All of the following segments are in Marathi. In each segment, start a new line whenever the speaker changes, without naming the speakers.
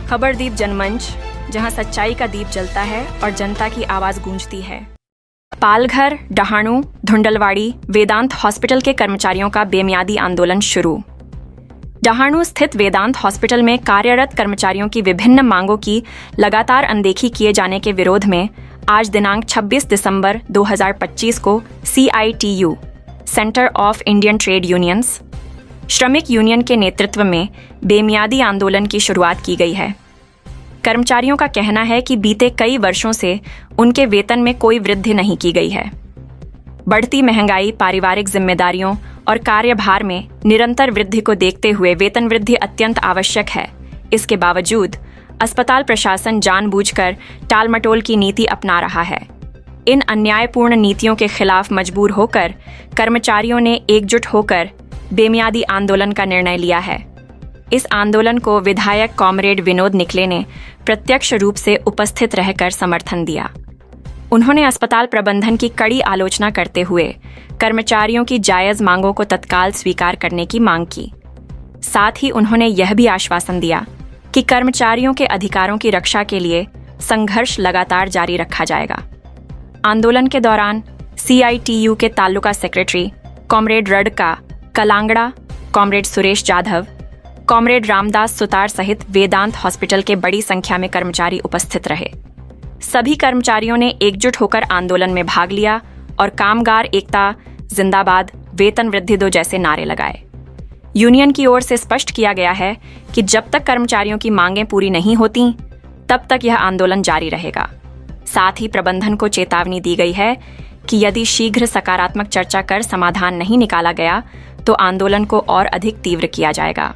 खबरदीप जनमंच, जहां सच्चाई का दीप जलता है और जनता की आवाज गूंजती है। पालघर, डहाणू, धुंडलवाड़ी वेदांत हॉस्पिटल के कर्मचारियों का बेमियादी आंदोलन शुरू। डहाणू स्थित वेदांत हॉस्पिटल में कार्यरत कर्मचारियों की विभिन्न मांगों की लगातार अनदेखी किए जाने के विरोध में आज दिनांक 26 दिसंबर 2025 को CITU, centre of Indian trade unions, श्रमिक यूनियन के नेतृत्व में बेमियादी आंदोलन की शुरुआत की गई है। कर्मचारियों का कहना है कि बीते कई वर्षों से उनके वेतन में कोई वृद्धि नहीं की गई है। बढ़ती महंगाई, पारिवारिक जिम्मेदारियों और कार्यभार में निरंतर वृद्धि को देखते हुए वेतन वृद्धि अत्यंत आवश्यक है। इसके बावजूद अस्पताल प्रशासन जानबूझकर टालमटोल की नीति अपना रहा है। इन अन्यायपूर्ण नीतियों के खिलाफ मजबूर होकर कर्मचारियों ने एकजुट होकर बेमियादी आंदोलन का निर्णय लिया है। इस आंदोलन को विधायक कॉमरेड विनोद निकले ने प्रत्यक्ष रूप से उपस्थित रहकर समर्थन दिया। उन्होंने अस्पताल प्रबंधन की कड़ी आलोचना करते हुए कर्मचारियों की जायज मांगों को तत्काल स्वीकार करने की मांग की। साथ ही उन्होंने यह भी आश्वासन दिया कि कर्मचारियों के अधिकारों की रक्षा के लिए संघर्ष लगातार जारी रखा जाएगा। आंदोलन के दौरान CITU के taluka secretary comrade Radka Kalangada, comrade Suresh Jadhav, comrade Ramdas Sutar सहित वेदांत हॉस्पिटल के बड़ी संख्या में कर्मचारी उपस्थित रहे। सभी कर्मचारियों ने एकजुट होकर आंदोलन में भाग लिया और कामगार एकता जिंदाबाद, वेतन वृद्धि दो जैसे नारे लगाए। यूनियन की ओर से स्पष्ट किया गया है कि जब तक कर्मचारियों की मांगें पूरी नहीं होती तब तक यह आंदोलन जारी रहेगा। साथ ही प्रबंधन को चेतावनी दी गई है कि यदि शीघ्र सकारात्मक चर्चा कर समाधान नहीं निकाला गया तो आंदोलन को और अधिक तीव्र किया जाएगा।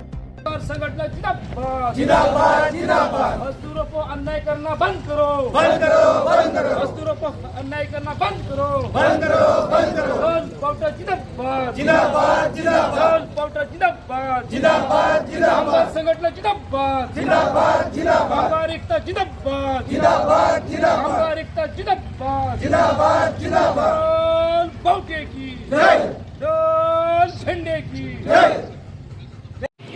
संगठन जिंदाबाद जिंदाबाद जिंदाबाद। मजदूरों को अन्याय करना बंद करो, बंद करो, बंद करो। मजदूरों को अन्याय करना बंद करो, बंद करो, बंद करो। रोल पाउडर जिंदाबाद जिंदाबाद जिंदाबाद। रोल पाउडर जिंदाबाद जिंदाबाद जिंदाबाद। संगठन जिंदाबाद जिंदाबाद जिंदाबाद। नागरिकता जिंदाबाद जिंदाबाद जिंदाबाद। नागरिकता जिंदाबाद जिंदाबाद जिंदाबाद। रोल पाउडर की जय, रोल झंडे की जय।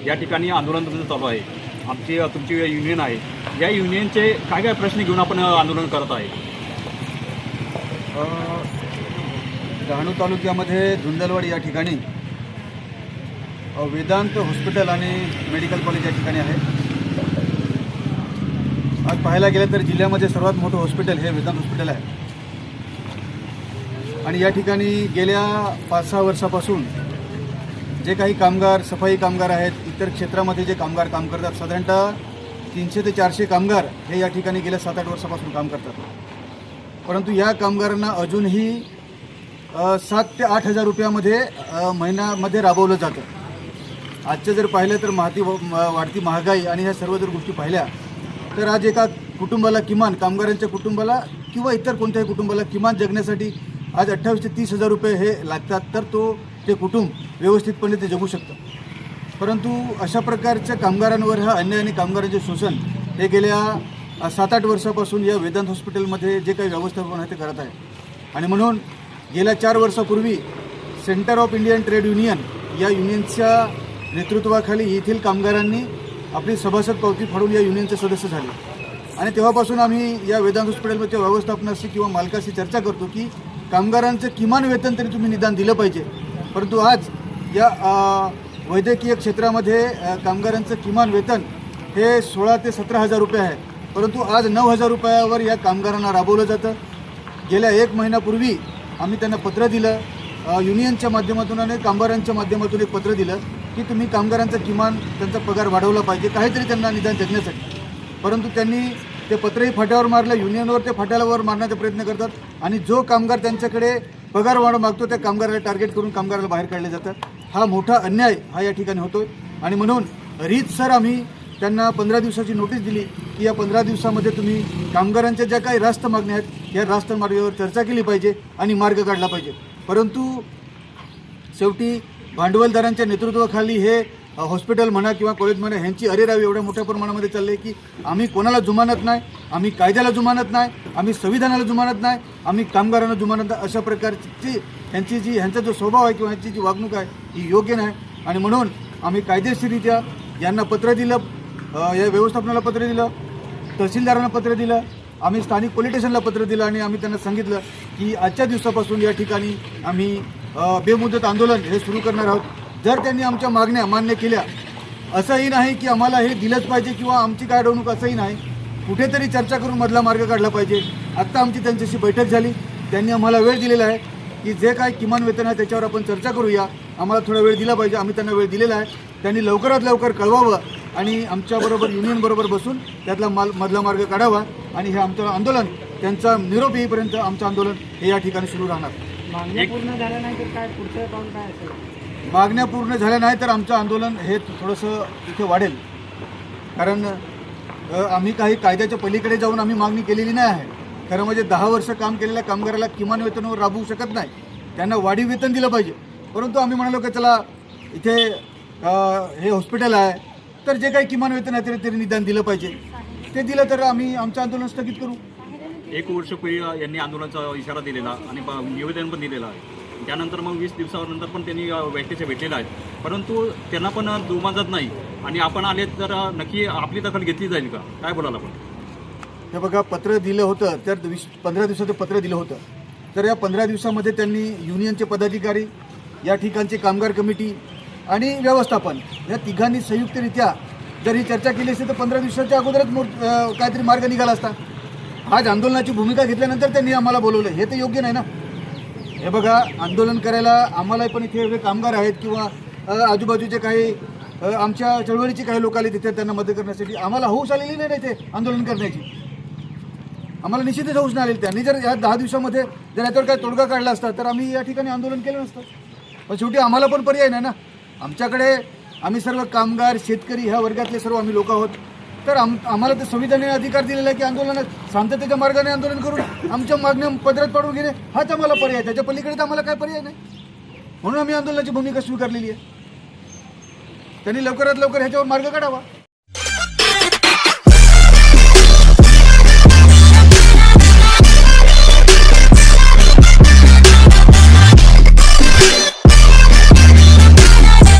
या ठिकाणी आंदोलन तुमचं चालू आहे। तुमची युनियन आहे, या युनियनचे काय काय प्रश्न घेऊन आपण आंदोलन करत आहे?
डहाणू तालुक्यामध्ये धुंदलवाडी या ठिकाणी वेदांत हॉस्पिटल आणि मेडिकल कॉलेज या ठिकाणी आहे। आज पाहायला गेलं तर जिल्ह्यामध्ये सर्वात मोठं हॉस्पिटल हे वेदांत हॉस्पिटल आहे आणि या ठिकाणी गेल्या 5-6 वर्षापासून जे काही कामगार, सफाई कामगार आहेत, इतर क्षेत्रामध्ये जे कामगार काम करतात, साधारणतः 300 ते 400 कामगार हे या ठिकाणी गेल्या 7-8 वर्षापासून काम करतात। परंतु या कामगारांना अजूनही 7 ते 8 हजार रुपयामध्ये महिन्यामध्ये राबवलं जातं। आजचं जर पाहिलं तर वाढती महागाई आणि ह्या सर्व जर गोष्टी पाहिल्या तर आज एका कुटुंबाला किमान, कामगारांच्या कुटुंबाला किंवा इतर कोणत्याही कुटुंबाला किमान जगण्यासाठी आज 28 ते 30 हजार रुपये हे लागतात, तर ते कुटुंब व्यवस्थितपणे ते जगू शकतं। परंतु अशा प्रकारच्या कामगारांवर हा अन्याय आणि कामगारांचे शोषण हे गेल्या 7-8 वर्षापासून या वेदांत हॉस्पिटलमध्ये जे काही व्यवस्थापन आहे ते करत आहे। आणि म्हणून गेल्या 4 वर्षापूर्वी centre of Indian trade union या युनियनच्या नेतृत्वाखाली येथील कामगारांनी आपली सभासद पावती फाडून या युनियनचे सदस्य झाले आणि तेव्हापासून आम्ही या वेदांत हॉस्पिटलमध्ये व्यवस्थापनाशी किंवा मालकाशी चर्चा करतो की कामगारांचं किमान वेतन तरी तुम्ही निदान दिलं पाहिजे। परंतु आज या वैद्यकीय क्षेत्रामध्ये कामगारांचं किमान वेतन हे 16 ते 17 हजार रुपये आहे, परंतु आज 9 हजार रुपयावर या कामगारांना राबवलं जातं। गेल्या 1 महिन्यापूर्वी आम्ही त्यांना पत्र दिलं, युनियनच्या माध्यमातून आणि कामगारांच्या माध्यमातून एक पत्र दिलं की तुम्ही कामगारांचा किमान त्यांचा पगार वाढवला पाहिजे, काहीतरी त्यांना निदान जगण्यासाठी। परंतु त्यांनी ते पत्रही फाट्यावर मारलं, युनियनवर ते फाट्यावर मारण्याचा प्रयत्न करतात आणि जो कामगार त्यांच्याकडे पगार वाढ मागतो त्या कामगाराला टार्गेट करून कामगाराला बाहेर काढले जातात। हा मोठा अन्याय हा या ठिकाणी होतोय आणि म्हणून रीतसर आम्ही त्यांना 15 दिवसाची नोटीस दिली की या 15 दिवसामध्ये तुम्ही कामगारांच्या ज्या काही रास्त मागण्या आहेत या रास्त मार्गावर चर्चा केली पाहिजे आणि मार्ग काढला पाहिजे। परंतु शेवटी भांडवलदारांच्या नेतृत्वाखाली हे हॉस्पिटल म्हणा किंवा कॉलेज म्हणा ह्यांची अरेरावी एवढ्या मोठ्या प्रमाणामध्ये चालली आहे की आम्ही कोणाला जुमानत नाही, आम्ही कायद्याला जुमानत नाही, आम्ही संविधानाला जुमानत नाही, आम्ही कामगारांना जुमानत नाही। अशा प्रकारची ह्यांचा जो स्वभाव आहे किंवा ह्यांची जी वागणूक आहे ही योग्य नाही आणि म्हणून आम्ही कायदेशीररित्या यांना पत्र दिलं या व्यवस्थापनाला पत्र दिलं, तहसीलदारांना पत्र दिलं, आम्ही स्थानिक पोलीस स्टेशनला पत्र दिलं आणि आम्ही त्यांना सांगितलं की आजच्या दिवसापासून या ठिकाणी आम्ही बेमुदत आंदोलन हे सुरू करणार आहोत। जर त्यांनी आमच्या मागण्या मान्य केल्या, असंही नाही की आम्हाला हे दिलंच पाहिजे किंवा आमची काय अडवणूक, असंही नाही, कुठेतरी चर्चा करून मधला मार्ग काढला पाहिजे। आत्ता आमची त्यांच्याशी बैठक झाली, त्यांनी आम्हाला वेळ दिलेला आहे की जे काय किमान वेतन आहे त्याच्यावर आपण चर्चा करूया, आम्हाला थोडा वेळ दिला पाहिजे। आम्ही त्यांना वेळ दिलेला आहे, त्यांनी लवकरात लवकर कळवावं आणि आमच्याबरोबर युनियनबरोबर बसून त्यातला मधला मार्ग काढावा आणि हे आमचं आंदोलन त्यांचा निरोप येईपर्यंत आमचं आंदोलन हे या ठिकाणी सुरू राहणार।
मागण्या पूर्ण झाल्या नाही तर काय पुढचं पाऊल काय असेल?
मागण्या पूर्ण झाल्या नाही तर आमचं आंदोलन हे थोडंसं इथे वाढेल, कारण आम्ही काही कायद्याच्या पलीकडे जाऊन आम्ही मागणी केलेली नाही आहे। खरं म्हणजे 10 वर्ष काम केलेल्या कामगाराला किमान वेतनावर राबवू शकत नाही, त्यांना वाढीव वेतन दिलं पाहिजे। परंतु आम्ही म्हणालो की चला इथे हे हॉस्पिटल आहे तर जे काही किमान वेतन आहे तरी निदान दिलं पाहिजे, ते दिलं तर आम्ही आमचं आंदोलन स्थगित करू।
1 वर्षपूर्वी यांनी आंदोलनाचा इशारा दिलेला आणि निवेदन पण दिलेलं आहे। त्यानंतर मग 20 दिवसानंतर पण त्यांनी व्यक्तीचे भेटलेले आहेत, परंतु त्यांना पण दुमजत नाही आणि आपण आले तर नक्की आपली दखल घेतली जाईल का, काय बोलाल आपण?
हे बघा, पत्र दिलं होतं तर 15 दिवसाचं पत्र दिलं होतं, तर या 15 दिवसामध्ये त्यांनी युनियनचे पदाधिकारी, या ठिकाणचे कामगार कमिटी आणि व्यवस्थापन या तिघांनी संयुक्तरित्या जर ही चर्चा केली असती तर 15 दिवसाच्या अगोदरच काहीतरी मार्ग निघाला असता। आज आंदोलनाची भूमिका घेतल्यानंतर त्यांनी आम्हाला बोलवलं, हे तर योग्य नाही ना। हे बघा, आंदोलन करायला आम्हाला पण इथे एवढे कामगार आहेत किंवा आजूबाजूचे काही आमच्या चळवळीचे काही लोक आले तिथे त्यांना मदत करण्यासाठी, आम्हाला हौस आलेली नाही इथे आंदोलन करण्याची, आम्हाला निश्चितच हौस नाही आलेली। त्यांनी जर या 10 दिवसामध्ये जर याच्यावर काही तोडगा काढला असता तर आम्ही या ठिकाणी आंदोलन केलं नसतं, पण शेवटी आम्हाला पण पर्याय नाही ना। आमच्याकडे आम्ही सर्व कामगार, शेतकरी ह्या वर्गातले सर्व आम्ही लोक आहोत, तर आम्हाला तर संविधानाने अधिकार दिलेला आहे की आंदोलनात शांततेच्या मार्गाने आंदोलन करून आमच्या मागण्या पदरात पाडून घेणे हाच आम्हाला पर्याय, त्याच्या पलीकडे तर आम्हाला काय पर्याय नाही, म्हणून आम्ही आंदोलनाची भूमिका स्वीकारलेली आहे। त्यांनी लवकरात लवकर ह्याच्यावर मार्ग काढावा।